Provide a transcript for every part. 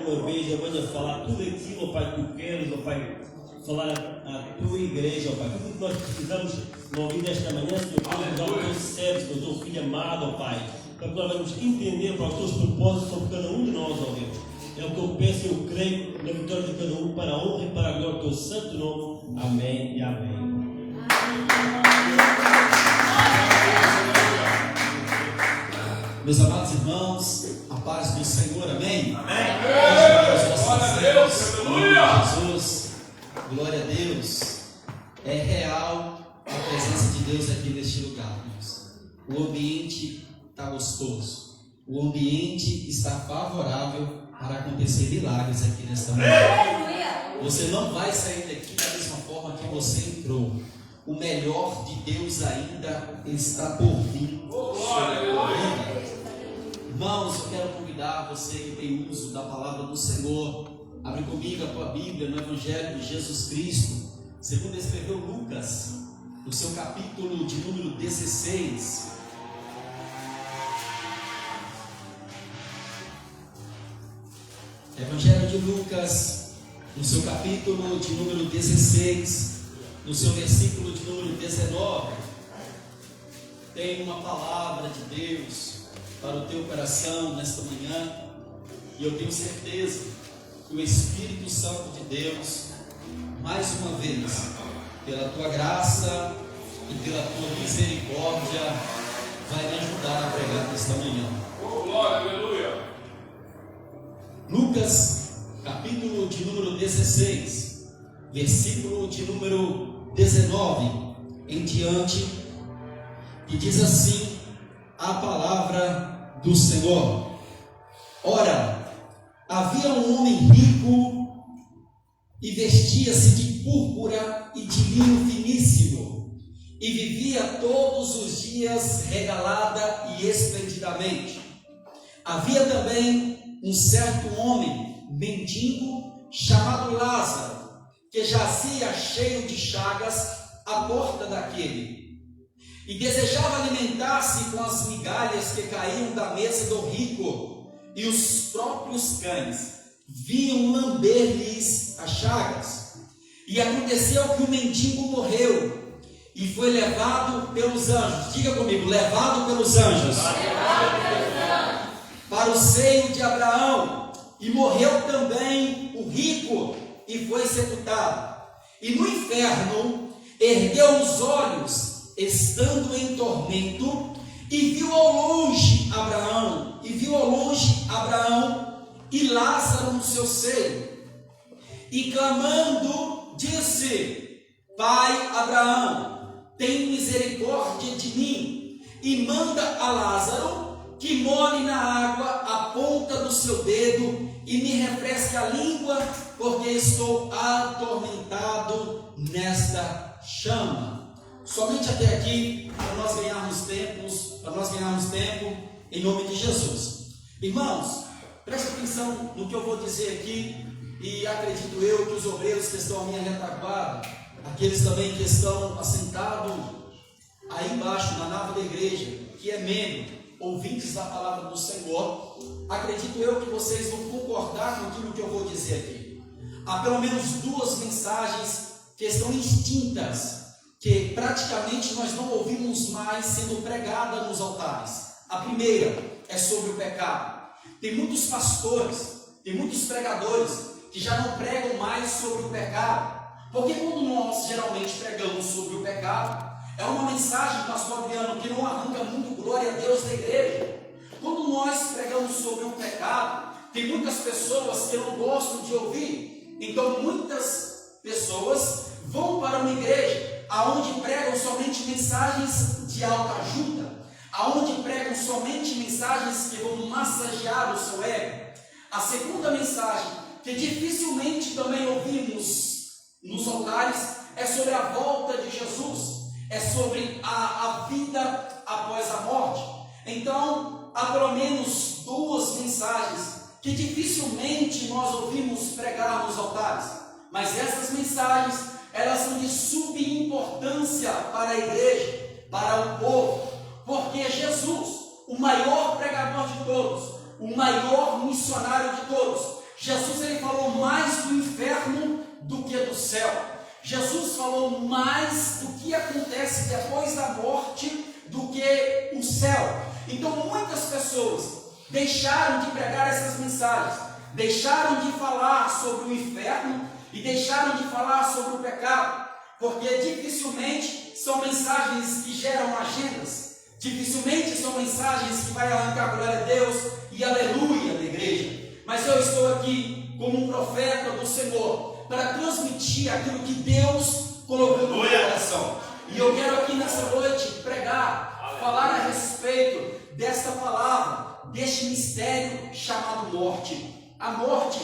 uma vez, eu vou falar tudo aquilo, ó Pai, que tu queres, ó Pai, falar à tua igreja, ó Pai, tudo que nós precisamos no ouvir desta manhã, Senhor, queremos dar o teu servo, o teu filho amado, ó Pai, para que nós vamos entender para os teus propósitos sobre cada um de nós, ó Deus. É o que eu peço e eu creio na vitória de cada um, para a honra e para a glória do teu santo nome. Amém e amém. Meus amados irmãos, a paz do Senhor, amém? Amém. Glória a Deus, aleluia. Jesus, glória a Deus. É real a presença de Deus aqui neste lugar, irmãos. O ambiente está gostoso. O ambiente está favorável para acontecer milagres aqui nesta manhã. Você não vai sair daqui da mesma forma que você entrou. O melhor de Deus ainda está por vir. Irmãos, eu quero convidar você que tem uso da palavra do Senhor. Abre comigo a tua Bíblia no Evangelho de Jesus Cristo, segundo escreveu Lucas, no seu capítulo de número 16. Evangelho de Lucas, no seu capítulo de número 16, no seu versículo de número 19, tem uma palavra de Deus para o teu coração nesta manhã, e eu tenho certeza que o Espírito Santo de Deus, mais uma vez, pela tua graça e pela tua misericórdia, vai me ajudar a pregar nesta manhã. Glória, aleluia. Lucas, capítulo de número 16, versículo de número 19 em diante, que diz assim a palavra do Senhor: Ora, havia um homem rico e vestia-se de púrpura e de linho finíssimo, e vivia todos os dias regalada e esplendidamente. Havia também um certo homem, mendigo, chamado Lázaro, que jazia cheio de chagas à porta daquele, e desejava alimentar-se com as migalhas que caíam da mesa do rico, e os próprios cães vinham lamber-lhes as chagas. E aconteceu que o mendigo morreu e foi levado pelos anjos. Diga comigo: levado pelos anjos para o seio de Abraão. E morreu também o rico e foi sepultado. E no inferno ergueu os olhos, estando em tormento, e viu ao longe Abraão e Lázaro no seu seio. E clamando, disse: Pai Abraão, tem misericórdia de mim, e manda a Lázaro que molhe na água a ponta do seu dedo e me refresque a língua, porque estou atormentado nesta chama. Somente até aqui, para nós ganharmos tempo, em nome de Jesus. Irmãos, preste atenção no que eu vou dizer aqui, e acredito eu que os obreiros que estão à minha retaguarda, aqueles também que estão assentados aí embaixo na nave da igreja, que é membro, ouvintes da palavra do Senhor, acredito eu que vocês vão concordar com aquilo que eu vou dizer aqui. Há pelo menos duas mensagens que estão extintas, que praticamente nós não ouvimos mais sendo pregada nos altares. A primeira é sobre o pecado. Tem muitos pastores, tem muitos pregadores que já não pregam mais sobre o pecado, porque quando nós geralmente pregamos sobre o pecado, é uma mensagem, pastor Adriano, que não arranca muito glória a Deus da igreja. Quando nós pregamos sobre o pecado, tem muitas pessoas que não gostam de ouvir. Então muitas pessoas vão para uma igreja aonde pregam somente mensagens de autoajuda, aonde pregam somente mensagens que vão massagear o seu ego. A segunda mensagem, que dificilmente também ouvimos nos altares, é sobre a volta de Jesus, é sobre a vida após a morte. Então, há pelo menos duas mensagens que dificilmente nós ouvimos pregar nos altares, mas essas mensagens, elas são de subimportância para a igreja, para o povo, porque Jesus, o maior pregador de todos, o maior missionário de todos, Jesus ele falou mais do inferno do que do céu. Jesus falou mais do que acontece depois da morte do que o céu. Então muitas pessoas deixaram de pregar essas mensagens, deixaram de falar sobre o inferno e deixaram de falar sobre o pecado, porque dificilmente são mensagens que geram agendas, dificilmente são mensagens que vai arrancar glória a Deus e aleluia da igreja. Mas eu estou aqui como um profeta do Senhor para transmitir aquilo que Deus colocou no meu coração. E eu quero aqui nessa noite pregar, falar a respeito desta palavra, deste mistério chamado morte. A morte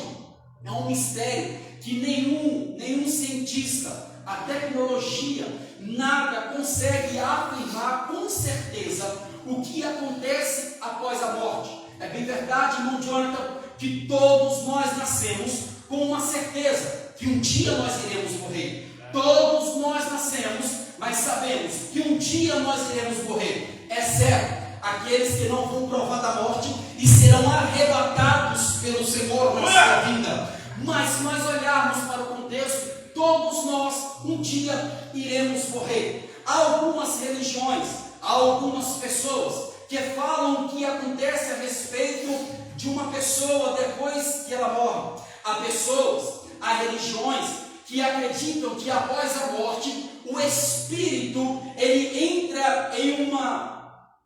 é um mistério que nenhum cientista, a tecnologia, nada consegue afirmar com certeza o que acontece após a morte. É bem verdade, irmão Jonathan, que todos nós nascemos com uma certeza que um dia nós iremos morrer. Todos nós nascemos, mas sabemos que um dia nós iremos morrer. Exceto aqueles que não vão provar da morte e serão arrebatados pelo Senhor na sua vinda. Mas se nós olharmos para o contexto, todos nós um dia iremos morrer. Há algumas religiões, há algumas pessoas que falam o que acontece a respeito de uma pessoa depois que ela morre. Há pessoas, há religiões que acreditam que após a morte o espírito ele entra em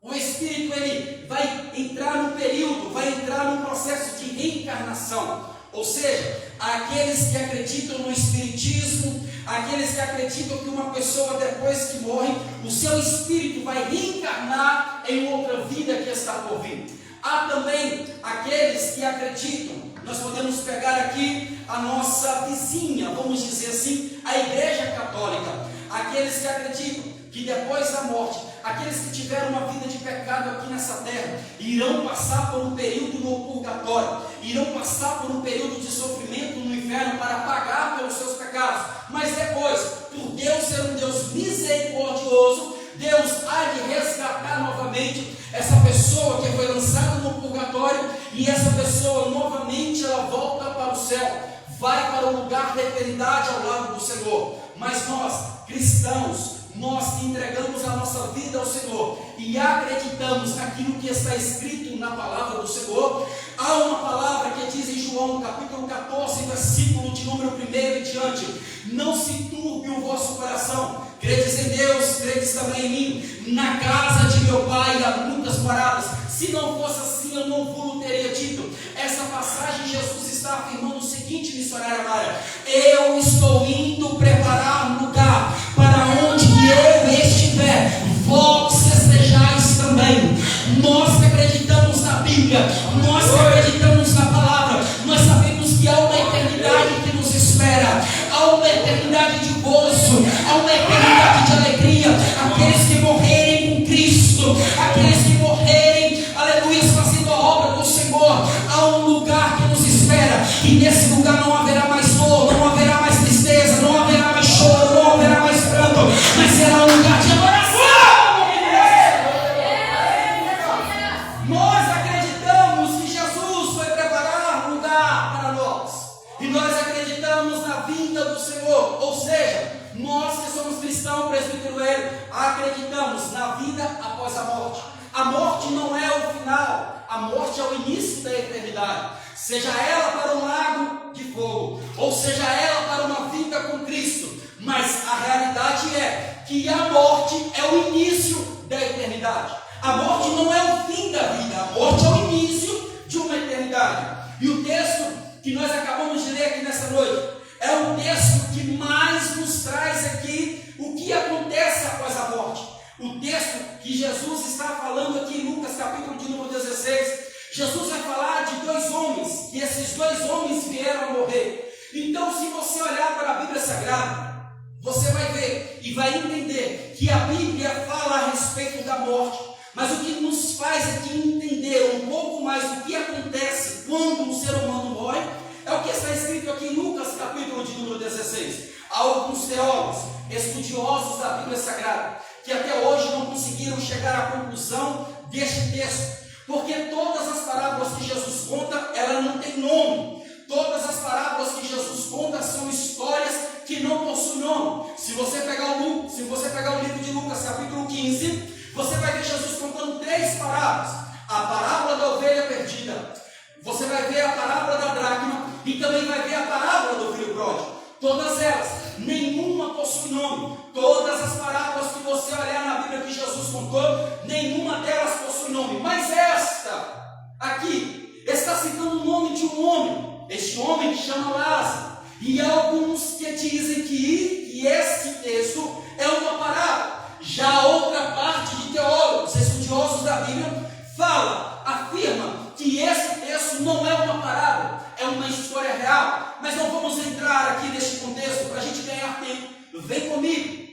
o espírito ele vai entrar no período, vai entrar no processo de reencarnação. Ou seja, aqueles que acreditam no espiritismo, aqueles que acreditam que uma pessoa depois que morre, o seu espírito vai reencarnar em outra vida que está por vir. Há também aqueles que acreditam, nós podemos pegar aqui a nossa vizinha, vamos dizer assim, a Igreja Católica, aqueles que acreditam que depois da morte, aqueles que tiveram uma vida de pecado aqui nessa terra, irão passar por um período no purgatório, irão passar por um período de sofrimento no inferno para pagar pelos seus pecados, mas depois, por Deus ser um Deus misericordioso, Deus há de resgatar novamente essa pessoa que foi lançada no purgatório, e essa pessoa novamente ela volta para o céu, vai para o lugar da eternidade ao lado do Senhor. Mas nós, cristãos, nós que entregamos a nossa vida ao Senhor e acreditamos naquilo que está escrito na palavra do Senhor, há uma palavra que diz em João capítulo 14, versículo de número 1 em diante: não se turbe o vosso coração, credes em Deus, credes também em mim. Na casa de meu pai há muitas moradas, se não fosse assim eu não vos teria dito. Essa passagem Jesus está afirmando o seguinte, missionária Mara: eu estou indo preparar um lugar para onde eu estiver, vós estejais também. Nós que acreditamos na Bíblia, nós que acreditamos na palavra, nós sabemos que há uma eternidade que nos espera, há uma eternidade de gozo, há uma eternidade de alegria. Aqueles que morrerem com Cristo, aqueles que morrerem, aleluia, fazendo a obra do Senhor, há um lugar que nos espera, e nesse lugar não haverá mais dor, não haverá mais tristeza, não haverá mais choro, não haverá mais pranto, mas será um lugar de adoração. Nós acreditamos que Jesus foi preparar um lugar para nós, e nós acreditamos na vinda do Senhor. Ou seja, nós que somos cristãos, presbítero Hélio, acreditamos na vida após a morte. A morte não é o final, a morte é o início da eternidade, seja ela para um lago de fogo, ou seja ela para uma vida com Cristo. Mas a realidade é que a morte é o início da eternidade. A morte não é o fim da vida, a morte é o início de uma eternidade. E o texto que nós acabamos de ler aqui nessa noite é o texto que mais nos traz aqui o que acontece após a morte. O texto que Jesus está falando aqui em Lucas capítulo de número 16, Jesus vai falar de dois homens, que esses dois homens vieram a morrer. Então, se você olhar para a Bíblia Sagrada, você vai ver e vai entender que a Bíblia fala a respeito da morte. Mas o que nos faz aqui entender um pouco mais do que acontece quando um ser humano morre é o que está escrito aqui em Lucas capítulo de número 16. Há alguns teólogos, estudiosos da Bíblia Sagrada, que até hoje não conseguiram chegar à conclusão deste texto, porque todas as parábolas que Jesus conta, ela não tem nome. Todas você olhar na Bíblia que Jesus contou, nenhuma delas possui nome. Mas esta aqui está citando o nome de um homem. Este homem que chama Lázaro. E alguns que dizem que este texto é uma parábola. Já outra parte de teólogos, estudiosos da Bíblia, afirma que esse texto não é uma parábola, é uma história real. Mas não vamos entrar aqui neste contexto para a gente ganhar tempo. Vem comigo.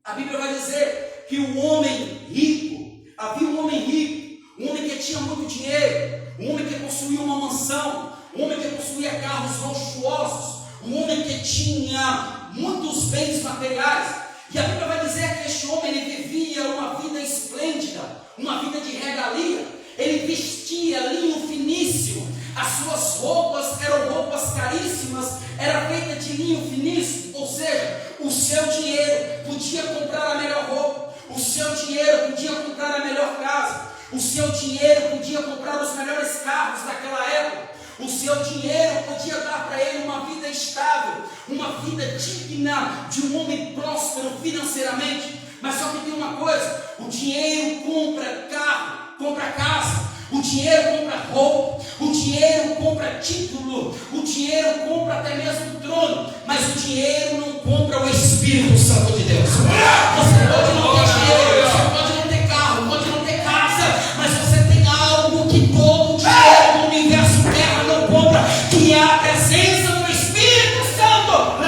A Bíblia vai dizer que o homem rico, havia um homem rico, um homem que tinha muito dinheiro, um homem que possuía uma mansão, um homem que possuía carros luxuosos, um homem que tinha muitos bens materiais. E a Bíblia vai dizer que este homem ele vivia uma vida esplêndida, uma vida de regalia. Ele vestia linho finíssimo, as suas roupas eram roupas caríssimas, era feita de linho finíssimo, ou seja, o seu dinheiro podia comprar a melhor roupa, o seu dinheiro podia comprar a melhor casa, o seu dinheiro podia comprar os melhores carros daquela época, o seu dinheiro podia dar para ele uma vida estável, uma vida digna de um homem próspero financeiramente. Mas só que tem uma coisa: o dinheiro compra carro, compra casa, o dinheiro compra roupa, o dinheiro compra título, o dinheiro compra até mesmo trono, mas o dinheiro não compra o Espírito Santo de Deus. Você pode não ter dinheiro, você pode não ter carro, pode não ter casa, mas você tem algo que todo dinheiro no universo terra não compra, que é a presença do Espírito Santo.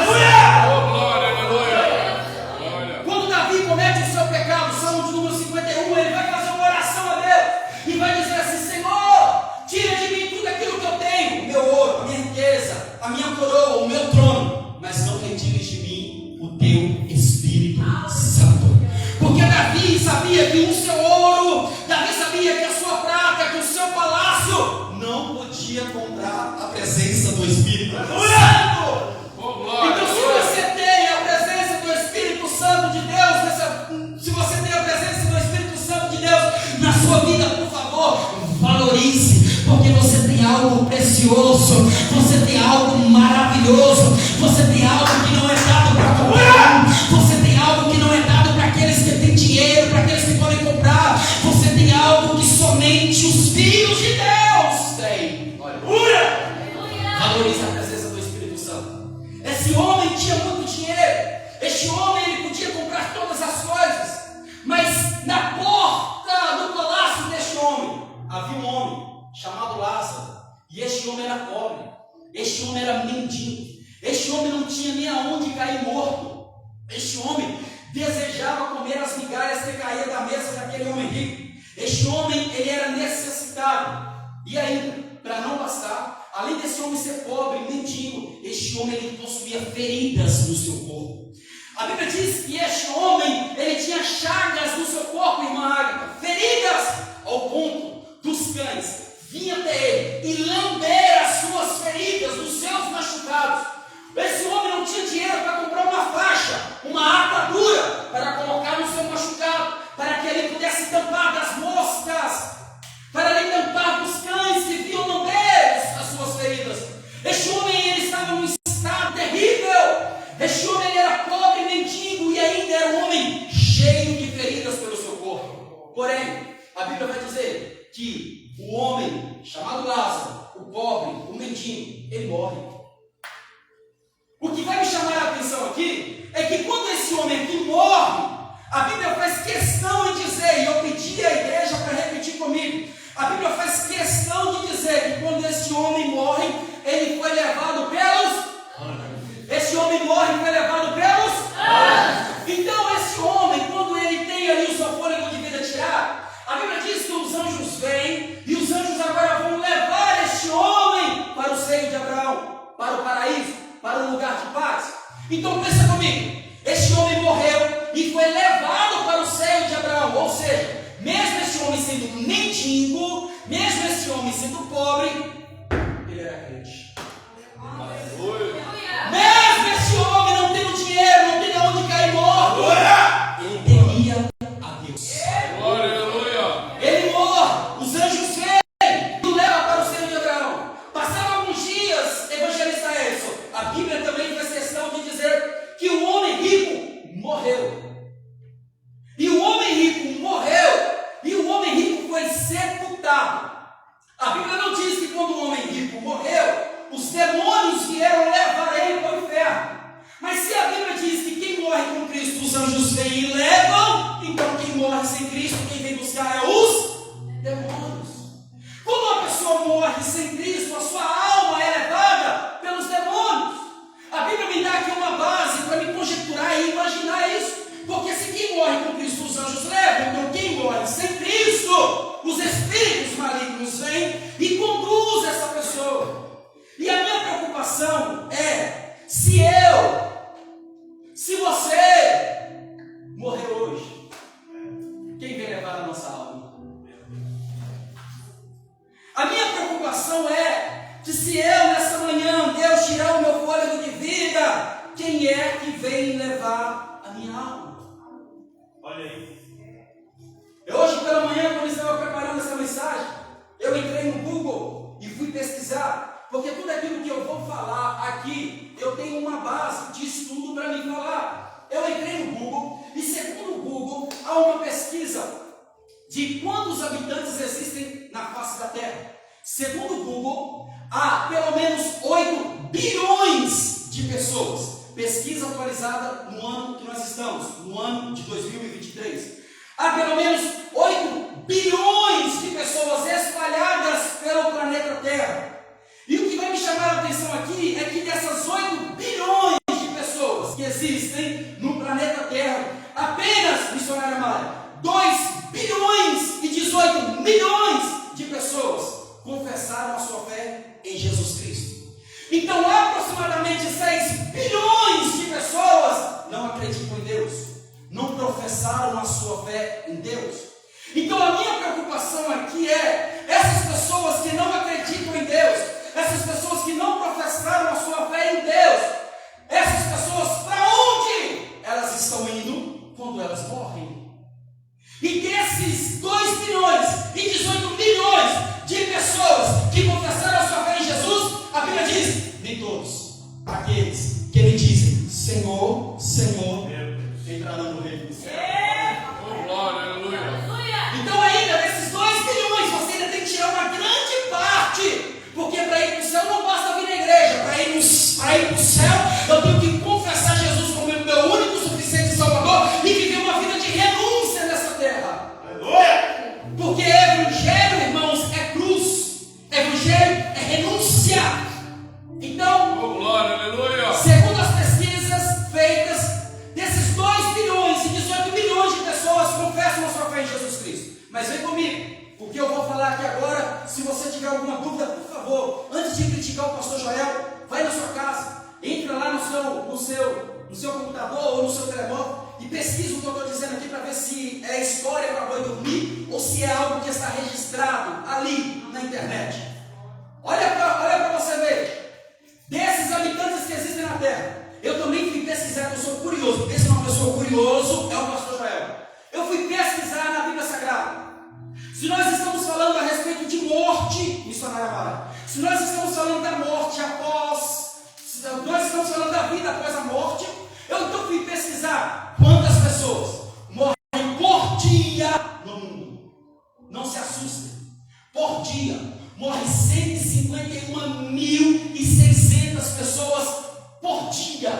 Quando Davi comete o seu pecado, Salmo de número 51, ele vai fazer uma oração a Deus e vai dizer assim: Senhor, tira de mim tudo aquilo que eu tenho, o meu ouro, a minha riqueza, a minha coroa, o meu trono, mas não retires de mim o teu Espírito Santo. Porque Davi sabia que o seu ouro, Davi sabia que a sua prata, que o seu palácio não podia comprar a presença do Espírito Santo. Então, se você tem a presença do Espírito Santo de Deus, se você tem a presença do Espírito Santo de Deus na sua vida, por favor, valorize, porque você tem algo precioso, você tem algo maravilhoso, você tem algo que não é dado para qualquer um, você tem algo que não é dado para aqueles que têm dinheiro, para aqueles que podem comprar, você tem algo que somente os filhos de Deus têm. Olha, valorize a presença do Espírito Santo. Esse homem tinha muito dinheiro, este homem ele podia comprar todas as coisas, mas na porta do palácio deste homem havia um homem chamado Lázaro, e este homem era pobre, este homem era mendigo, este homem não tinha nem aonde cair morto, este homem desejava comer as migalhas que caíam da mesa daquele homem rico, este homem ele era necessitado, e ainda, para não bastar, além desse homem ser pobre, mendigo, este homem ele possuía feridas no seu corpo. A Bíblia diz que este homem ele tinha chagas no seu corpo, irmã Ágata, feridas, ao ponto dos cães vinham até ele e lamber as suas feridas, os seus machucados. Esse homem não tinha dinheiro para comprar uma faixa, uma atadura para colocar no seu machucado, para que ele pudesse tampar das moscas, para ele tampar dos cães que vinham lamber as suas feridas. Este homem ele estava num estado terrível. Este homem ele era pobre, mendigo e ainda era um homem cheio de feridas pelo seu corpo. Porém, a Bíblia vai dizer que o homem chamado Lázaro, o pobre, o mendigo, ele morre. O que vai me chamar a atenção aqui é que quando esse homem aqui morre, a Bíblia faz questão de dizer, e eu pedi à igreja para repetir comigo, a Bíblia faz questão de dizer que quando esse homem morre, ele foi levado pelos... Esse homem morre e foi levado pelos... Então esse homem, quando ele tem ali o seu fôlego de vida tirado, a Bíblia diz que os anjos vêm, e os anjos agora vão levar este homem para o seio de Abraão, para o paraíso, para o lugar de paz. Então pensa comigo, este homem morreu e foi levado para o seio de Abraão, ou seja, mesmo este homem sendo mendigo, mesmo este homem sendo pobre, ele era crente. Mesmo este homem não tendo dinheiro, não tendo onde cair morto, ele temia a Deus. Ele morre, os anjos vêm e o levam para o seio de Abraão. Passaram alguns dias, evangelista Edson, a Bíblia também faz questão de dizer que o homem rico morreu. E o a Bíblia diz que quem morre com Cristo, os anjos vêm e levam, então quem morre sem Cristo, quem vem buscar é os demônios. Quando uma pessoa morre sem Cristo, a sua alma é levada pelos demônios. A Bíblia me dá aqui uma base para me conjecturar e imaginar isso. Porque se quem morre com Cristo, os anjos levam, então quem morre sem Cristo, os espíritos malignos vêm e conduzem essa pessoa. E a minha preocupação é, se você morrer hoje, quem vem levar a nossa alma? A minha preocupação é que se eu nessa manhã, Deus tirar o meu fôlego de vida, quem é que vem levar a minha alma? Olha aí. Hoje pela manhã, quando eu estava preparando essa mensagem, eu entrei no Google e fui pesquisar, porque tudo aquilo que eu vou falar aqui, eu tenho uma base de estudo para me falar. Eu entrei no Google e, segundo o Google, há uma pesquisa de quantos habitantes existem na face da Terra. Segundo o Google, há pelo menos 8 bilhões de pessoas. Pesquisa atualizada no ano que nós estamos, no ano de 2023. Há pelo menos 8 bilhões de pessoas espalhadas pelo planeta Terra. E o que vai me chamar a atenção aqui é que dessas 8 bilhões de pessoas que existem no planeta Terra, apenas, missionária Mara, 2 bilhões e 18 milhões de pessoas confessaram a sua fé em Jesus Cristo. Então, aproximadamente 6 bilhões de pessoas não acreditam em Deus, não professaram a sua fé em Deus. Então, a minha preocupação aqui é essas pessoas que não acreditam em Deus, essas pessoas que não professaram a sua fé em Deus, essas pessoas, para onde elas estão indo quando elas morrem? E desses 2 bilhões e 18 milhões de pessoas que confessaram a sua fé em Jesus, a Bíblia diz, nem todos, aqueles que lhe dizem, Senhor, Senhor, entrarão no reino do céu. Oh, glória, aleluia. Então ainda, desses 2 bilhões, você ainda tem que tirar uma grande parte, porque para ir para o céu não basta vir na igreja, para ir para o céu, eu tenho que confessar Jesus como meu único, suficiente Salvador e viver uma vida de renúncia nessa terra. Aleluia! Porque evangelho, irmãos, é cruz, evangelho é renúncia. Então, Oh, glória, aleluia. segundo as pesquisas feitas, desses 2 bilhões e 18 milhões de pessoas confessam a sua fé em Jesus Cristo. Mas vem comigo, porque eu vou falar aqui agora. Se você tiver alguma dúvida, por favor, antes de criticar o pastor Joel, vai na sua casa, entra lá no seu computador ou no seu telemóvel e pesquisa o que eu estou dizendo aqui para ver se é história para boi dormir ou se é algo que está registrado ali na internet. Olha para você ver. Desses habitantes que existem na Terra, eu também fui pesquisar, eu sou curioso, porque se uma pessoa curioso é o pastor Joel. Eu fui pesquisar na Bíblia Sagrada. Se nós estamos falando a respeito de morte, missionária Mara, se nós estamos falando da morte nós estamos falando da vida após a morte, eu então fui pesquisar quantas pessoas morrem por dia no mundo. Não se assustem, por dia morrem 151.600 pessoas por dia.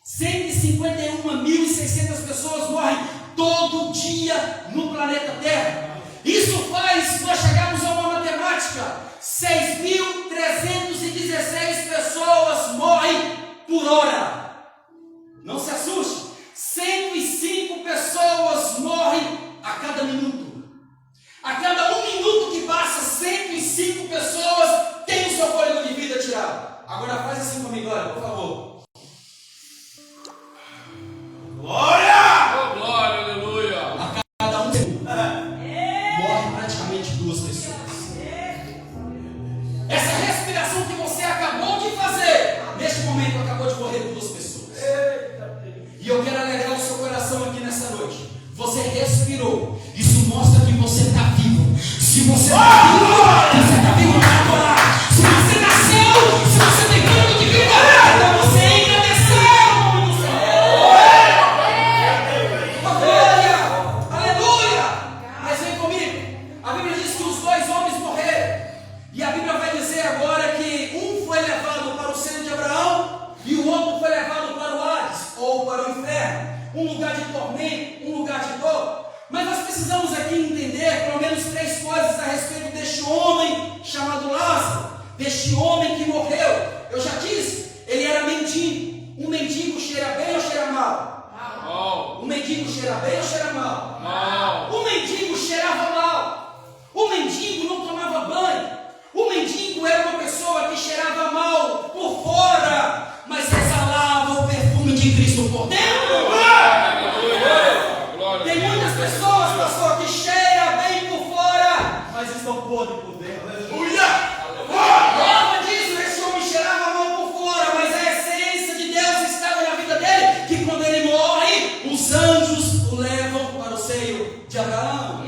151.600 pessoas morrem todo dia no planeta Terra. Isso faz nós chegarmos a uma matemática: 6.316 pessoas morrem por hora. Não se assuste, 105 pessoas morrem a cada minuto. A cada 1 minuto que passa, 105 pessoas têm o seu fôlego de vida tirado. Agora faz assim comigo, olha, por favor. Glória! Oh, glória, aleluia. Cada 1 segundo morre praticamente 2 pessoas. Essa respiração que você acabou de fazer, neste momento acabou de morrer 2 pessoas. E eu quero alegrar o seu coração aqui nessa noite. Você respirou. Isso mostra que você está vivo. Se você está vivo, você está vivo para adorar. Se você nasceu, se você tem fôlego de vida, então você para o inferno, um lugar de tormento, um lugar de dor. Mas nós precisamos aqui entender pelo menos 3 coisas a respeito deste homem chamado Lázaro, deste homem que morreu. Eu já disse, ele era mendigo. Um mendigo cheira bem ou cheira mal? Mal. Um mendigo cheira bem ou cheira mal? Mal. O mendigo cheirava mal. O mendigo não tomava banho. O mendigo era uma pessoa que cheirava mal por fora, mas exalava o perfume de Cristo por dentro. Tem muitas pessoas, pastor, que cheiram bem por fora, mas estão podres por dentro. Aleluia! Prova disso, esse homem cheirava mal por fora, mas a essência de Deus estava na vida dele, que quando ele morre, os anjos o levam para o seio de Abraão.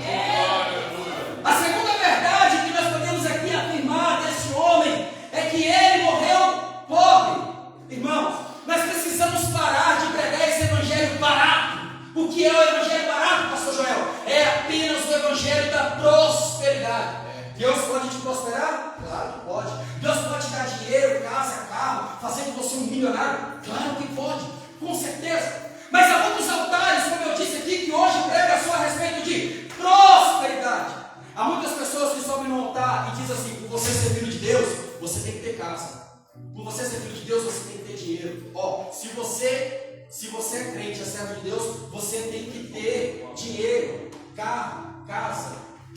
A segunda verdade que nós podemos aqui afirmar desse homem é que ele morreu pobre. Irmãos, nós precisamos parar de pregar esse evangelho barato. O que é o evangelho barato, pastor Joel? É apenas o evangelho da prosperidade. Deus pode te prosperar? Claro que pode. Deus pode te dar dinheiro, casa, carro, fazer de você um milionário? Claro que pode, com certeza. Mas há muitos altares, como eu disse aqui, que hoje pregam só a respeito de prosperidade. Há muitas pessoas que sobem no altar e dizem assim: por você ser filho de Deus, você tem que ter casa. Por você ser filho de Deus, você tem que ter dinheiro. Se você é crente, é servo de Deus, você tem que ter dinheiro, carro, casa.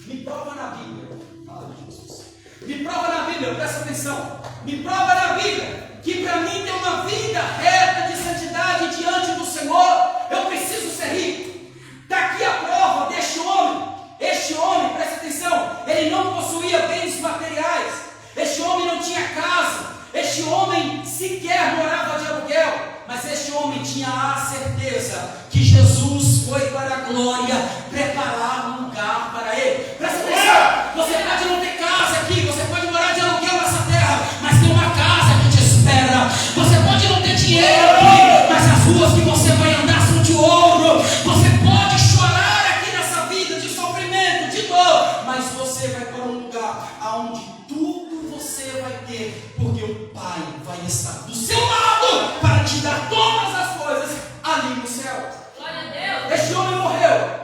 Me prova na Bíblia. Fala de Jesus. Me prova na Bíblia, presta atenção. Me prova na Bíblia que para mim ter uma vida reta de santidade diante do Senhor, eu preciso ser rico. Está aqui a prova deste homem. Este homem, presta atenção, ele não possuía bens materiais. Este homem não tinha casa. Este homem sequer morava de aluguel. Mas este homem tinha a certeza que Jesus foi para a glória preparar um lugar para ele. Presta atenção, você pode não ter casa aqui, você pode morar de aluguel nessa terra, mas tem uma casa que te espera. Você pode não ter dinheiro aqui, mas as ruas que você vai andar são de ouro. Você pode chorar aqui nessa vida de sofrimento, de dor, mas você vai para um lugar onde tudo você vai ter, porque o Pai vai estar do seu lado para te dar todas as coisas ali no céu. Glória a Deus. Este homem morreu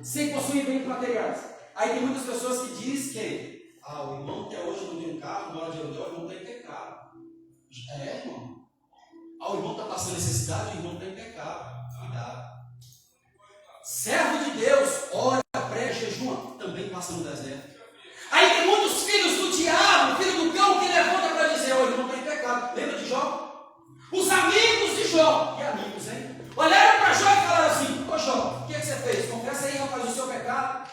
sem possuir bens materiais. Aí tem muitas pessoas que dizem que o irmão até hoje não tem um carro, mora de aluguel, o irmão tem que ter carro. É, irmão. O irmão está passando necessidade, o irmão tem que ter carro. Cuidado. Servo de Deus, ora, pré-jejum, também passa no deserto. Aí tem muitos filhos do diabo, filho do cão, que levanta para dizer: ele não tem pecado. Lembra de Jó? Os amigos de Jó, que amigos, hein? Olharam para Jó e falaram assim: ô Jó, o que você fez? Confessa aí, rapaz, o seu pecado.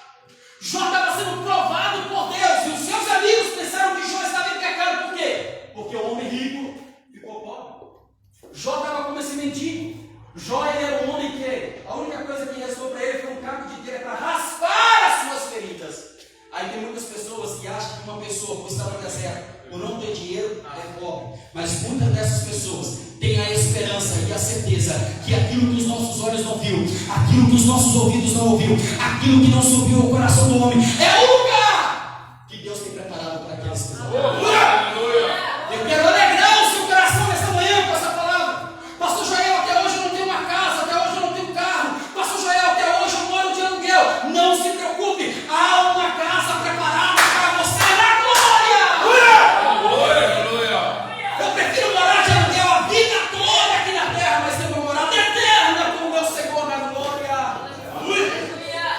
Jó estava sendo provado por Deus, e os seus amigos pensaram que Jó estava em pecado. Por quê? Porque o homem rico ficou pobre. Jó estava como esse mendigo. Jó, ele era um homem que a única coisa que restou para ele foi um caco de telha para raspar as suas feridas. Aí tem muitas pessoas que acham que uma pessoa, por estar no deserto, por não ter dinheiro, é pobre. Mas muitas dessas pessoas têm a esperança e a certeza que aquilo que os nossos olhos não viu, aquilo que os nossos ouvidos não ouviu, aquilo que não subiu ao coração do homem, é o lugar que Deus tem preparado para aqueles que estão. Eu quero alegrar o seu coração nessa manhã com essa palavra. Pastor Joel, até hoje eu não tenho uma casa, até hoje eu não tenho um carro. Pastor Joel, até hoje eu moro de aluguel. Não se preocupe, há uma casa preparada para você na glória. Eu prefiro morar de aluguel a vida toda aqui na terra, mas ter uma morada eterna com o meu Senhor na glória.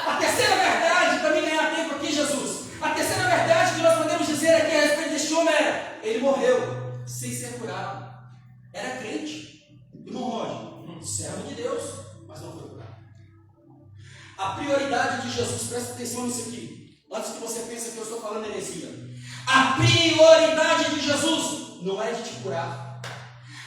A terceira verdade, para mim ganhar tempo aqui, Jesus. A terceira verdade que nós podemos dizer aqui a respeito deste homem é: ele morreu sem ser curado. Era crente. Irmão Roger, servo de Deus, mas não foi curado. A prioridade de Jesus, presta atenção nisso aqui, antes que você pense que eu estou falando heresia. A prioridade de Jesus não é de te curar.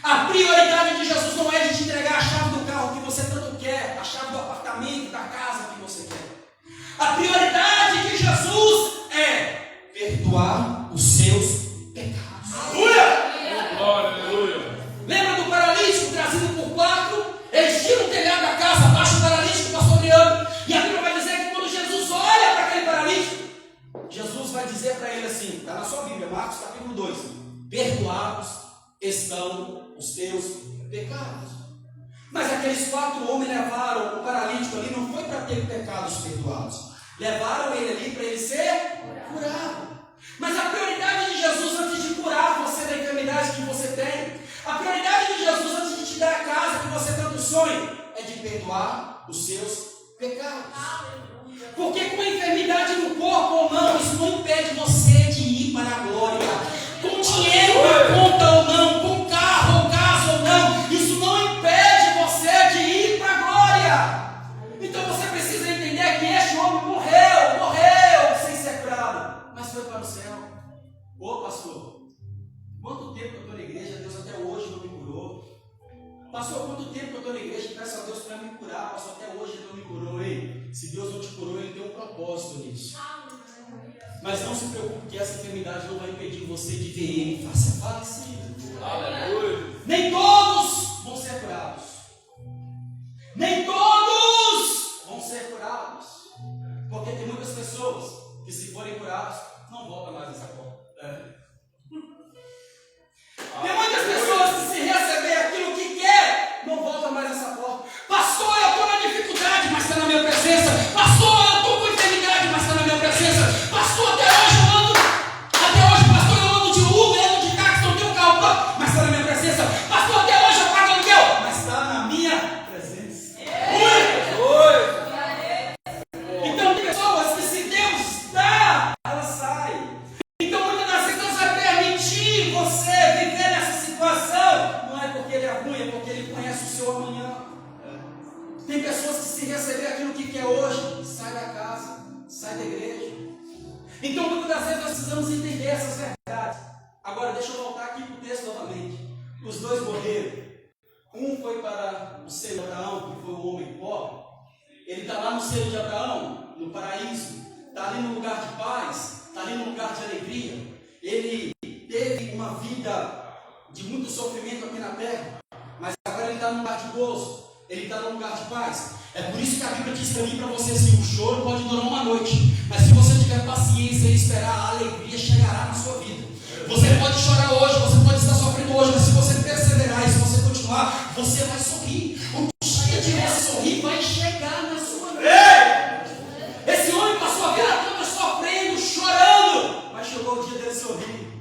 A prioridade de Jesus não é de te entregar a chave do carro que você tanto quer, a chave do apartamento, da casa que você quer. A prioridade de Jesus é perdoar os seus pecados. Aleluia! Aleluia. Lembra do paralítico trazido por 4? Eles tiram o telhado da casa, baixa o paralítico, pastor Adriano. E a Bíblia vai dizer que quando Jesus olha para aquele paralítico, Jesus vai dizer para ele assim, está na sua Bíblia, Marcos capítulo 2: perdoados estão os teus pecados. Mas aqueles 4 homens levaram o paralítico ali, não foi para ter pecados perdoados. Levaram ele ali para ele ser curado. Mas a prioridade de Jesus antes de curar você da enfermidade que você tem, a prioridade de Jesus antes de te dar a casa que você tanto sonha, é de perdoar os seus pecados. Porque com a enfermidade no corpo ou não, isso não impede você de ir para a glória. Com dinheiro na conta ou não, com carro ou casa ou não, isso não impede você de ir para a glória. Então você precisa entender que este homem morreu sem ser curado, mas foi para o céu. Ô pastor, quanto tempo eu estou na igreja, Deus até hoje não me curou. Pastor, quanto tempo eu estou na igreja e peço a Deus para me curar, pastor, até hoje Ele não me curou. Ei, se Deus não te curou, Ele tem um propósito nisso. Mas não se preocupe que essa enfermidade não vai impedir você de ver Ele face a face. Aleluia. Nem todos vão ser curados. Nem todos vão ser curados. Porque tem muitas pessoas que, se forem curados, não voltam mais nessa porta. Tem muitas pessoas que, se receber aquilo que quer, não voltam mais nessa porta. Pastor, eu estou na dificuldade, mas está na minha presença. Pastor, eu estou com enfermidade, mas está na minha presença. Pastor, até hoje, pastor, eu ando de Uber, ando de táxi, não tenho carro próprio, mas está na minha presença. Pastor, até hoje eu pago aluguel, mas está na minha presença. Então tem pessoas que, se Deus dá, ela sai. Então muitas das vezes Deus vai permitir você viver nessa situação. Não é porque Ele é ruim, é porque Ele conhece o seu amanhã. Tem pessoas que, se receber aquilo que quer hoje, sai da casa, sai da igreja. Então muitas das vezes nós precisamos entender essas verdades. Agora deixa eu voltar aqui para o texto novamente. Os 2 morreram. Um foi para o seio de Abraão, que foi o homem pobre. Ele está lá no seio de Abraão, no paraíso. Está ali no lugar de paz, está ali no lugar de alegria. Ele teve uma vida de muito sofrimento aqui na terra, mas agora ele está no lugar de gozo, ele está no lugar de paz. É por isso que a Bíblia diz para mim e para você assim: o choro pode durar uma noite, mas se você tiver paciência e esperar, a alegria chegará na sua vida. Você pode chorar hoje, você pode estar sofrendo hoje, mas se você perseverar e se você continuar, você vai sorrir. O dia de você sorrir vai chegar na sua vida. Esse homem passou a vida toda sofrendo, chorando, mas chegou o dia dele sorrir.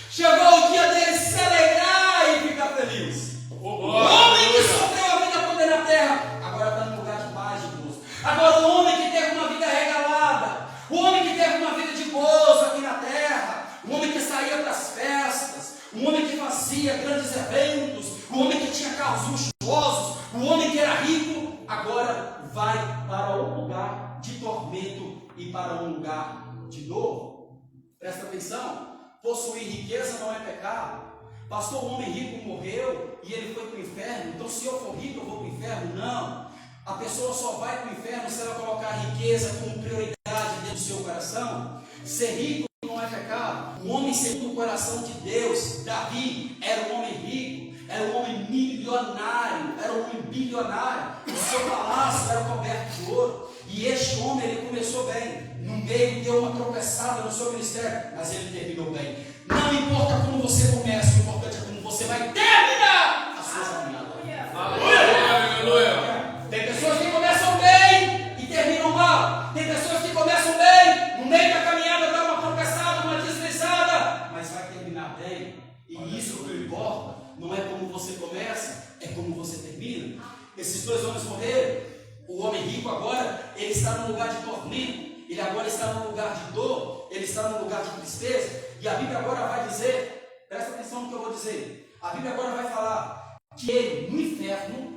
Chegou o dia dele se alegrar e ficar feliz. O homem que sofreu a vida toda na terra, agora está no lugar de paz, de gozo. Agora o homem que teve uma vida regalada, o homem que teve uma vida de gozo aqui na terra, o homem que saía para as festas, o homem que fazia grandes eventos, o homem que tinha carros luxuosos, o homem que era rico, agora vai para um lugar de tormento e para um lugar de dor. Presta atenção. Possuir riqueza não é pecado. Pastor, o homem rico morreu e ele foi para o inferno, então se eu for rico eu vou para o inferno? Não. A pessoa só vai para o inferno se ela colocar a riqueza como prioridade dentro do seu coração. Ser rico não é pecado. Um homem segundo o coração de Deus, Davi, era um homem rico, era um homem milionário, era um homem bilionário. O seu palácio era coberto de ouro. E este homem, ele começou bem. No meio deu uma tropeçada no seu ministério, mas ele terminou bem. Não importa como você começa, o importante é como você vai terminar a sua jornada. Aleluia. Tem pessoas que começam bem e terminam mal. Tem pessoas que começam bem, no meio da caminhada dá uma tropeçada, uma deslizada, mas vai terminar bem. E isso que importa, não é como você começa, é como você termina. Esses 2 homens morreram. O homem rico agora, ele está no lugar de tormento. Ele agora está no lugar de dor, ele está no lugar de tristeza. E a Bíblia agora vai dizer, presta atenção no que eu vou dizer. A Bíblia agora vai falar que ele, no inferno,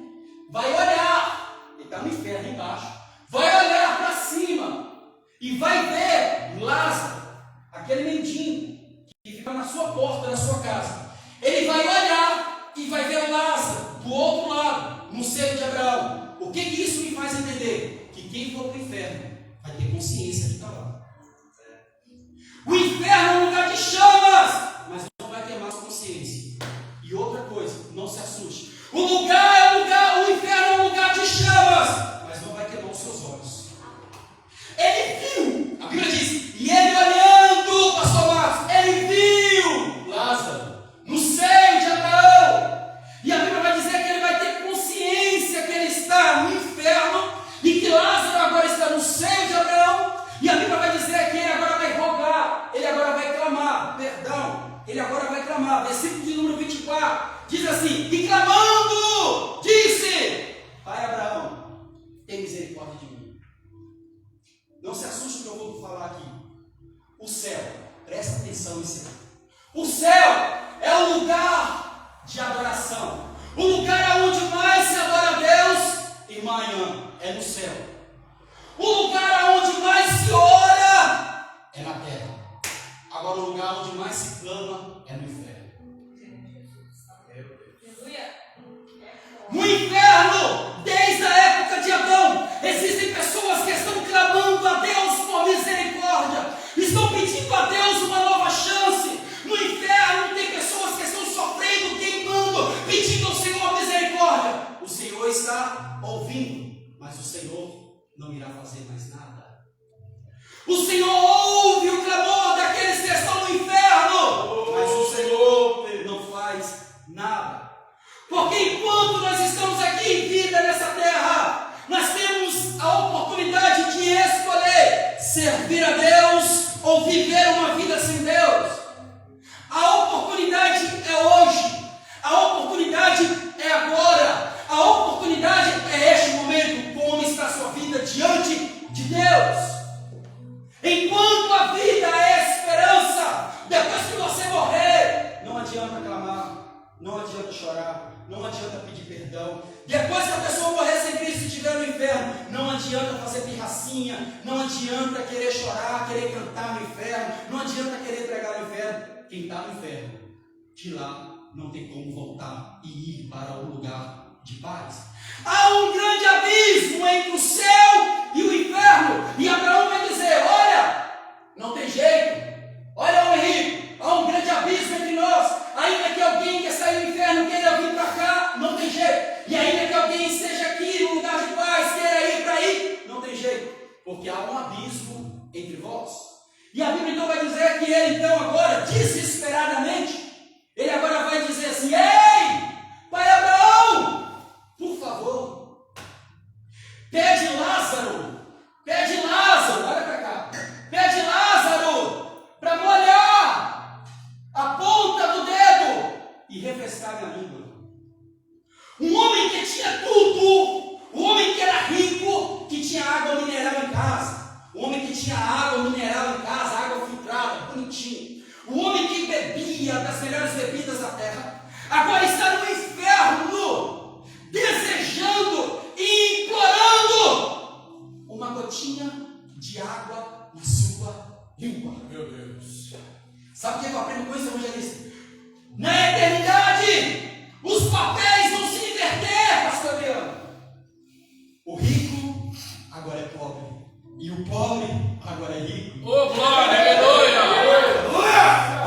vai olhar, ele está no inferno embaixo, vai olhar para cima e vai ver Lázaro, aquele mendigo que fica na sua porta, na sua casa. Ele vai olhar e vai ver Lázaro do outro lado, no seio de Abraão. O que isso me faz entender? Que quem for para o inferno vai ter consciência de estar lá. O inferno é um lugar de chamas, mas não vai queimar sua consciência. E outra coisa, não se assuste. O inferno é um lugar de chamas, mas não vai queimar os seus olhos. Ele viu, a Bíblia diz, e ele olhando, pastor Marcos, ele viu Lázaro no seio de Abraão. E a Bíblia vai dizer que ele vai ter consciência continuar. Diz assim: e clamando, disse: Pai Abraão, tem misericórdia de mim. Não se assuste que eu vou falar aqui. O céu, presta atenção nisso aí. O céu é o lugar de adoração. O lugar onde mais se adora a Deus, irmã Ian, é no céu. O lugar onde mais se ora é na terra. Agora o lugar onde mais se clama é no inferno. No inferno, desde a época de Adão, existem pessoas que estão clamando a Deus por misericórdia, estão pedindo a Deus uma nova chance. No inferno tem pessoas que estão sofrendo, queimando, pedindo ao Senhor misericórdia. O Senhor está ouvindo, mas o Senhor não irá fazer mais nada. O Senhor ouve o clamor daqueles que estão no inferno, mas o Senhor não faz nada. Porque enquanto nós estamos aqui em vida nessa terra, nós temos a oportunidade de escolher servir a Deus ou viver uma vida sem Deus. A oportunidade é hoje, a oportunidade é agora, a oportunidade é este momento. Como está a sua vida diante de Deus? Enquanto a vida é esperança, depois que você morrer, não adianta clamar, não adianta chorar, não adianta pedir perdão. Depois que a pessoa morrer sem Cristo e estiver no inferno, não adianta fazer pirracinha, não adianta querer chorar, querer cantar no inferno, não adianta querer pregar no inferno. Quem está no inferno, de lá não tem como voltar e ir para um lugar de paz. Há um grande abismo entre o céu e o inferno. E Abraão vai dizer: olha, não tem jeito. Olha, Henrique, há um grande abismo entre nós. Ainda que alguém que sair do inferno queira vir para cá, não tem jeito. E ainda que alguém esteja aqui no lugar de paz, queira ir para aí, não tem jeito. Porque há um abismo entre vós. E a Bíblia então vai dizer que ele então agora, desesperadamente, ele agora vai dizer assim: ei, pai Abraão, por favor, pede Lázaro, olha para cá, pede Lázaro para molhar a ponta do dedo e refrescar minha língua. Um homem que tinha tudo, um homem que era rico, que tinha água mineral em casa, um homem que tinha água mineral em casa, água filtrada, bonitinho, um homem que bebia das melhores bebidas da terra, agora está no inferno, desejando e implorando uma gotinha de água na sua língua. Meu Deus. Sabe o que eu aprendo com isso, evangelista? Na eternidade, os papéis vão se inverter, pastor Adriano. O rico agora é pobre, e o pobre agora é rico. Ô, glória, aleluia!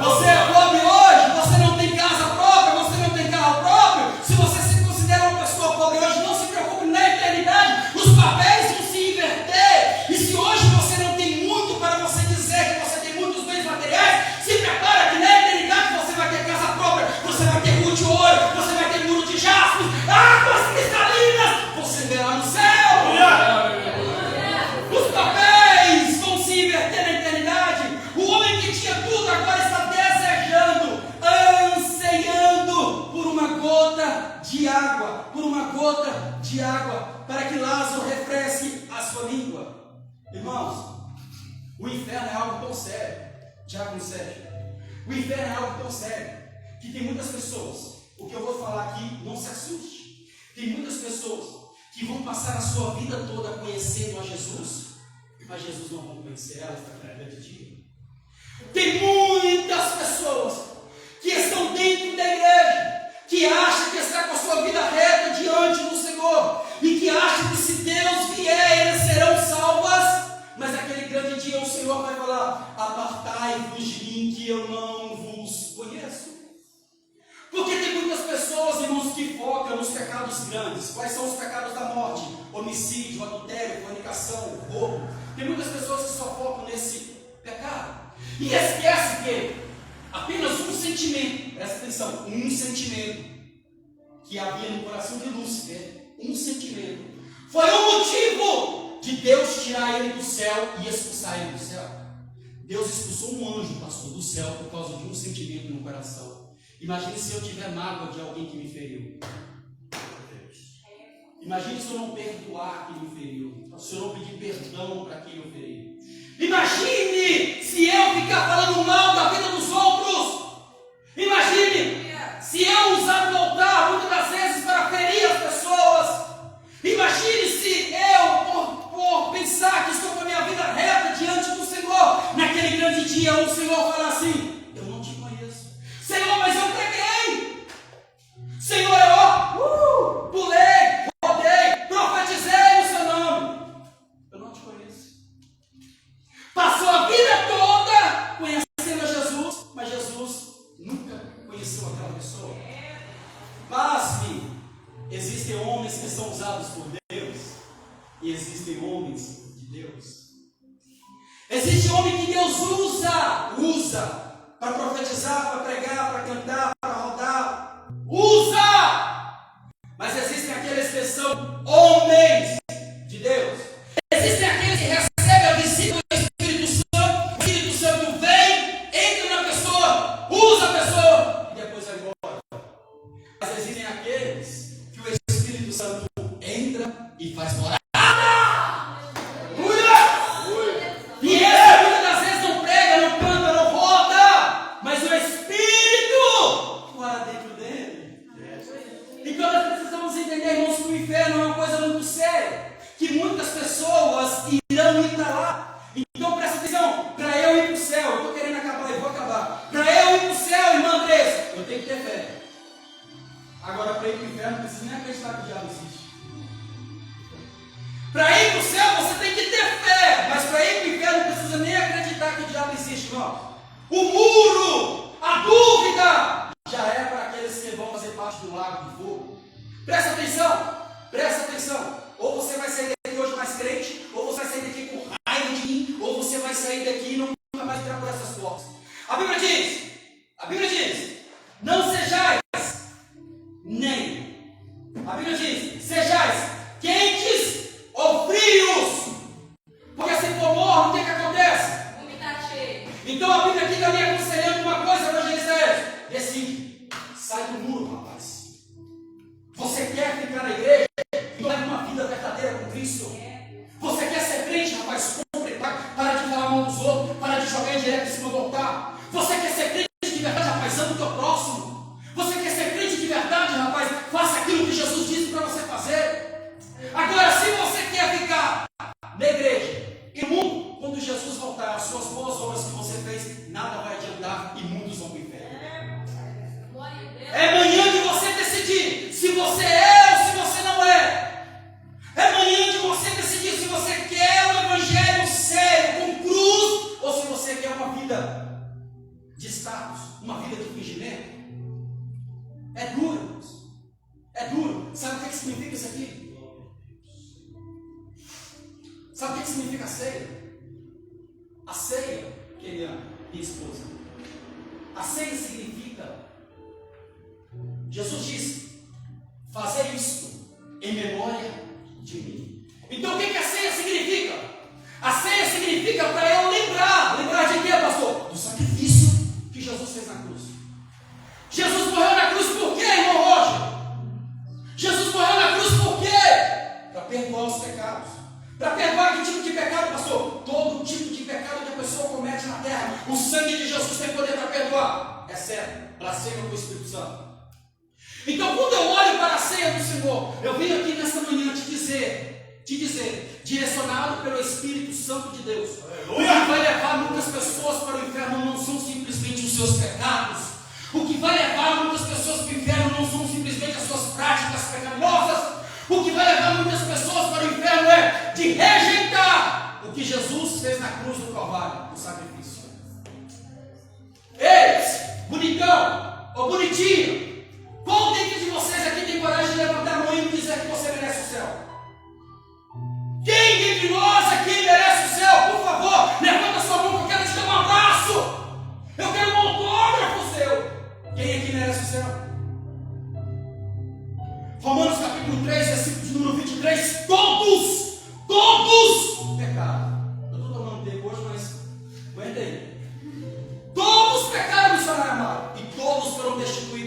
Você é pobre hoje, você não tem casa própria, você não tem carro próprio. Se você se considera uma pessoa pobre hoje, não se preocupe, na eternidade os papéis vão se inverter. E se hoje você não tem muito para você dizer que você tem muitos bens materiais, se prepara que na eternidade você vai ter casa própria, você vai ter rua de ouro, você vai ter muro de jaspe, águas cristalinas, você verá no céu. Os papéis vão se inverter na eternidade. O homem que tinha tudo agora está desejando, ansiando por uma gota de água, para que Lázaro refresque a sua língua. Irmãos, o inferno é algo tão sério, Diácono Sérgio, o inferno é algo tão sério, que tem muitas pessoas, o que eu vou falar aqui, não se assuste, tem muitas pessoas que vão passar a sua vida toda conhecendo a Jesus, mas Jesus não vai conhecer elas para a grande dia. Tem muitas pessoas que estão dentro da igreja, que acham que está com a sua vida reta diante do Senhor, e que acham que se Deus vier, eles serão salvas, mas naquele grande dia o Senhor vai falar: apartai-vos de mim, que eu não vos conheço. Porque tem muitas pessoas, irmãos, que focam nos pecados grandes. Quais são os pecados da morte? Homicídio, adultério, fornicação, roubo. Tem muitas pessoas que só focam nesse pecado e esquece que apenas um sentimento, presta atenção, um sentimento que havia no coração de Lúcifer, um sentimento, foi o motivo de Deus tirar ele do céu e expulsar ele do céu. Deus expulsou um anjo, pastor, do céu por causa de um sentimento no coração. Imagine se eu tiver mágoa de alguém que me feriu. Imagine se eu não perdoar quem me feriu. Se eu não pedir perdão para quem eu feri. Imagine se eu ficar falando mal da vida dos outros. Imagine se eu usar o altar muitas das vezes para ferir as pessoas. Imagine se eu, por pensar que estou com a minha vida reta diante do Senhor, naquele grande dia o Senhor falar assim: eu não te conheço. Senhor, mas eu preguei. Senhor, eu pulei, rodei, profetizei no seu nome. Eu não te conheço. Passou a vida toda conhecendo a Jesus, mas Jesus nunca conheceu aquela pessoa. Pasme, existem homens que são usados por Deus e existem homens de Deus. Existe homem que Deus usa para profetizar, para pregar, para cantar, para rodar. Usa! Mas existem aqueles que são homens de Deus. Existem aqueles que recebem a visita do Espírito Santo. O Espírito Santo vem, entra na pessoa, usa a pessoa e depois vai embora. Mas existem aqueles que o Espírito Santo entra e faz morar. E ele muitas das vezes não prega, não canta, não roda, mas o Espírito mora dentro dele. Então nós precisamos entender, irmãos, que o inferno é uma coisa muito séria, que muitas pessoas irão ir para lá. Então presta atenção, para eu ir para o céu, eu estou querendo acabar e vou acabar. Para eu ir para o céu, irmã Andressa, eu tenho que ter fé. Agora para ir para o inferno, não precisa nem acreditar que o diabo existe. Para ir para o céu você tem que ter fé, mas para ir para o inferno não precisa nem acreditar que o diabo existe, não. O muro, a dúvida, já é para aqueles que vão fazer parte do lago de fogo. Presta atenção, presta atenção. Ou você vai sair daqui hoje mais crente, ou você vai sair daqui com raiva de mim, ou você vai sair daqui e nunca mais entrar por essas portas. A Bíblia diz, não sejais nem. A Bíblia diz, sejais quentes ou frios. Porque se for morno, o que acontece? Então a Bíblia aqui está me aconselhando uma coisa, evangelizadores. Decide, sai do muro, rapaz. Você quer ficar na igreja e levar uma vida verdadeira com Cristo? Você quer ser crente, rapaz? Compre, para de falar mal dos outros, para de jogar direto em cima do altar. Você quer ser crente de verdade, rapaz? Ame o teu próximo. Você quer ser crente de verdade, rapaz? Faça aquilo que Jesus disse para você fazer. Agora, se você quer ficar na igreja e no mundo, quando Jesus voltar, as suas boas obras que você fez, nada vai adiantar e muitos vão para o inferno. É manhã de você decidir se você é ou se você não é. É manhã de você decidir se você quer um evangelho sério, com cruz, ou se você quer uma vida de status, uma vida de fingimento. É duro, irmãos. É duro. Sabe o que significa isso aqui? Sabe o que significa a ceia? A ceia, querida minha esposa, a ceia significa, Jesus disse, fazer isto em memória de mim. Então o que a ceia significa? A ceia significa para eu lembrar de quê, pastor? Do sacrifício que Jesus fez na cruz. Jesus morreu na cruz por quê, irmão Roger? Jesus morreu na cruz por quê? Para perdoar os pecados. Para perdoar que tipo de pecado, pastor? Todo tipo de pecado que a pessoa comete na terra. O sangue de Jesus tem poder para perdoar. É certo. Blasfema com o Espírito Santo. Então, quando eu olho para a ceia do Senhor, eu venho aqui nesta manhã te dizer, direcionado pelo Espírito Santo de Deus, o que vai levar muitas pessoas para o inferno não são simplesmente os seus pecados. O que vai levar muitas pessoas para o inferno não são simplesmente as suas práticas pecaminosas. O que vai levar muitas pessoas para o inferno é de rejeitar o que Jesus fez na cruz do Calvário, o sacrifício. Ei, bonitão ou bonitinho, qual dentre de vocês aqui tem coragem de levantar a mão e dizer que você merece o céu? Quem dentre nós aqui merece o céu? Por favor, levanta sua mão que eu quero te dar um abraço. Eu quero um autógrafo seu. Quem aqui merece o céu? Romanos capítulo 3, versículo de número 23. Todos pecaram. Eu estou tomando tempo hoje, mas aguenta aí. Todos pecaram, Senhor amado, e todos foram destituídos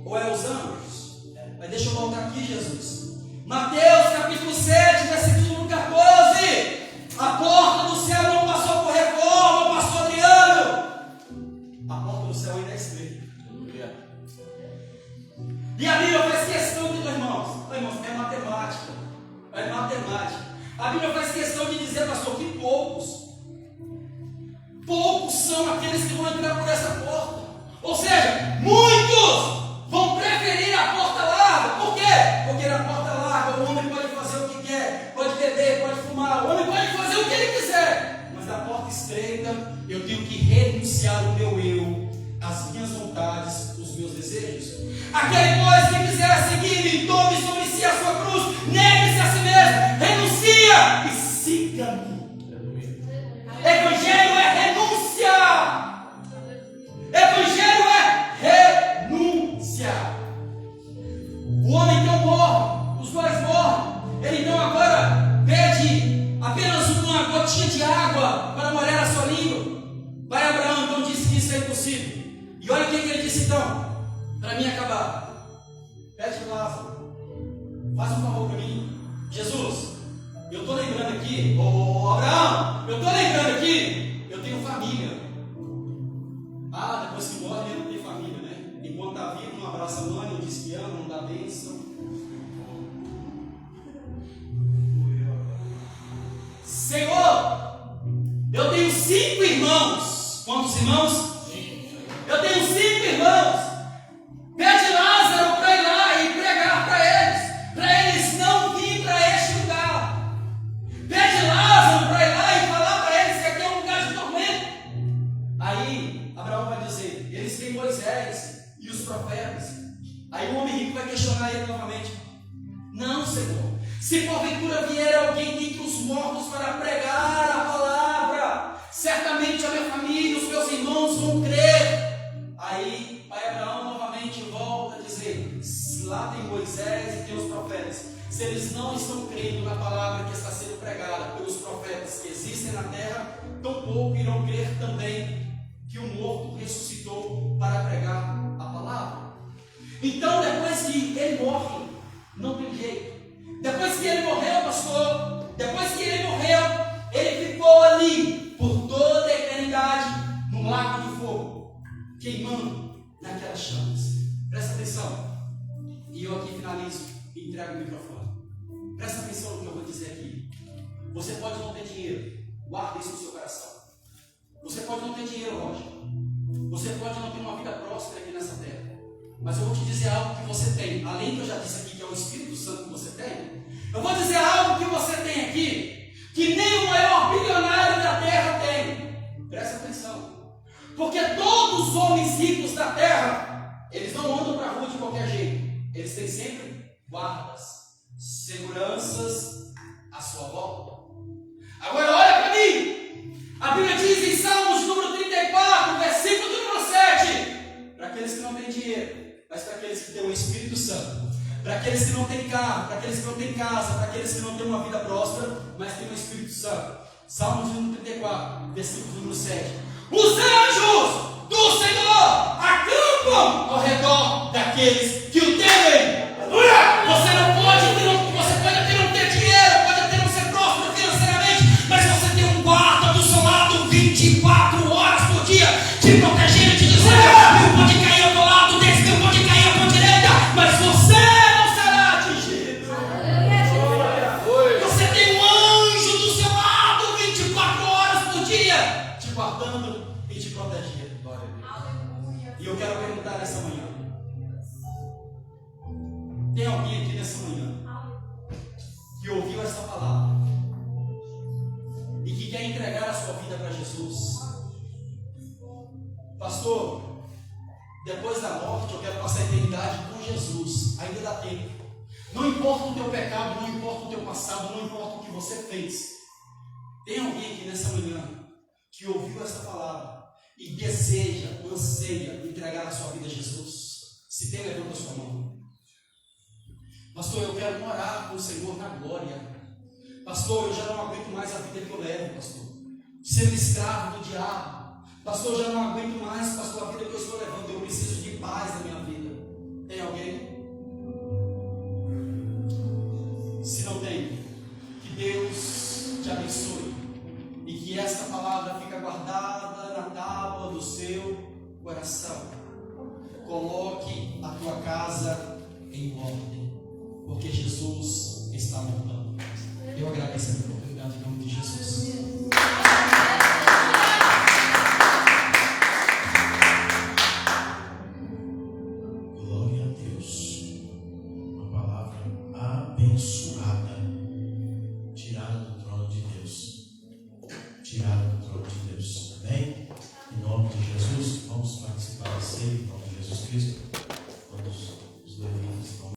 Ou é os anjos? Mas deixa eu voltar aqui, Jesus. Mateus capítulo 7, versículo 14. A porta do céu não passou por reforma, pastor Adriano. A porta do céu ainda é estreita. E a Bíblia faz questão de, irmãos, é matemática. É matemática. A Bíblia faz questão de dizer, pastor, que poucos são aqueles que vão entrar por essa porta. Ou seja, muitos vão preferir a porta larga. Por quê? Porque na porta larga o homem pode fazer o que quer, pode beber, pode fumar, o homem pode fazer o que ele quiser. Mas na porta estreita eu tenho que renunciar o meu eu, as minhas vontades, os meus desejos. Aquele, pois, que quiser seguir-me, tome sobre si a sua cruz, negue-se a si mesmo, renuncia e siga-me. Evangelho é renúncia. Evangelho é renúncia. O homem então morre, os dois morrem. Ele então agora pede apenas uma gotinha de água para molhar a sua língua. Pai Abraão então disse que isso é impossível. E olha o que ele disse então, para mim acabar. Pede Lázaro, faz um favor para mim. Jesus, eu estou lembrando aqui, Abraão, eu estou lembrando aqui, eu tenho família. Ah, depois que morre, ele não tem família, né? Enquanto está vivo, não abraça a mãe, não diz que ama, não dá bênção. Senhor, eu tenho 5 irmãos. Quantos irmãos? Eu tenho 5 irmãos. Pede Lázaro para ir lá e pregar para eles não virem para este lugar. Pede Lázaro para ir lá e falar para eles que aqui é um lugar de tormento. Aí Abraão vai dizer, eles têm Moisés e os profetas. Aí o homem rico vai questionar ele novamente. Não, Senhor, se porventura vier alguém dentre os mortos para pregar a palavra, certamente a minha família, os meus irmãos vão crer. Aí pai Abraão novamente volta a dizer, lá tem Moisés e tem os profetas. Se eles não estão crendo na palavra que está sendo pregada pelos profetas que existem na terra, tampouco irão crer também que o morto ressuscitou para pregar a palavra. Então depois que ele morre, não tem jeito. Depois que ele morreu, pastor, depois que ele morreu, ele ficou ali por toda a eternidade no lago de fogo, queimando naquelas chamas. Presta atenção. E eu aqui finalizo e entrego o microfone. Presta atenção no que eu vou dizer aqui. Você pode não ter dinheiro, guarda isso no seu coração. Você pode não ter dinheiro, lógico. Você pode não ter uma vida próspera aqui nessa terra. Mas eu vou te dizer algo que você tem. Além do que eu já disse aqui, que é o Espírito Santo que você tem, eu vou dizer algo que você tem aqui, que nem o maior bilionário da terra tem. Presta atenção. Porque todos os homens ricos da terra, eles não andam para a rua de qualquer jeito. Eles têm sempre guardas, seguranças à sua volta. Agora olha para mim. A Bíblia diz em Salmos número 34, versículo número 7, para aqueles que não têm dinheiro, mas para aqueles que têm o Espírito Santo, para aqueles que não têm carro, para aqueles que não têm casa, para aqueles que não têm uma vida próspera, mas têm o Espírito Santo. Salmos número 34, versículo número 7. Os anjos do Senhor acampam ao redor daqueles que o temem. Você não pode, você pode até não ter dinheiro, pode até não ser próspero financeiramente, mas você tem um guarda do seu lado 24 horas por dia, te protegendo, te dizendo, não pode cair ao teu lado, desse não pode cair à tua direita, mas você não será atingido. Você tem um anjo do seu lado 24 horas por dia, te guardando e te protegendo. E eu quero perguntar nessa manhã, tem alguém aqui nessa manhã que ouviu essa palavra e que quer entregar a sua vida para Jesus? Pastor, depois da morte eu quero passar a eternidade com Jesus. Ainda dá tempo. Não importa o teu pecado, não importa o teu passado, não importa o que você fez. Tem alguém aqui nessa manhã que ouviu essa palavra e deseja, anseia entregar a sua vida a Jesus? Se tem, levanta a sua mão. Pastor, eu quero morar com o Senhor na glória. Pastor, eu já não aguento mais a vida que eu levo, pastor. Sendo escravo do diabo. Pastor, eu já não aguento mais, pastor, a vida que eu estou levando. Eu preciso de paz na minha vida. Tem casa em ordem, porque Jesus está voltando. Eu agradeço a oportunidade em nome de Jesus. Glória a Deus. Uma palavra abençoada.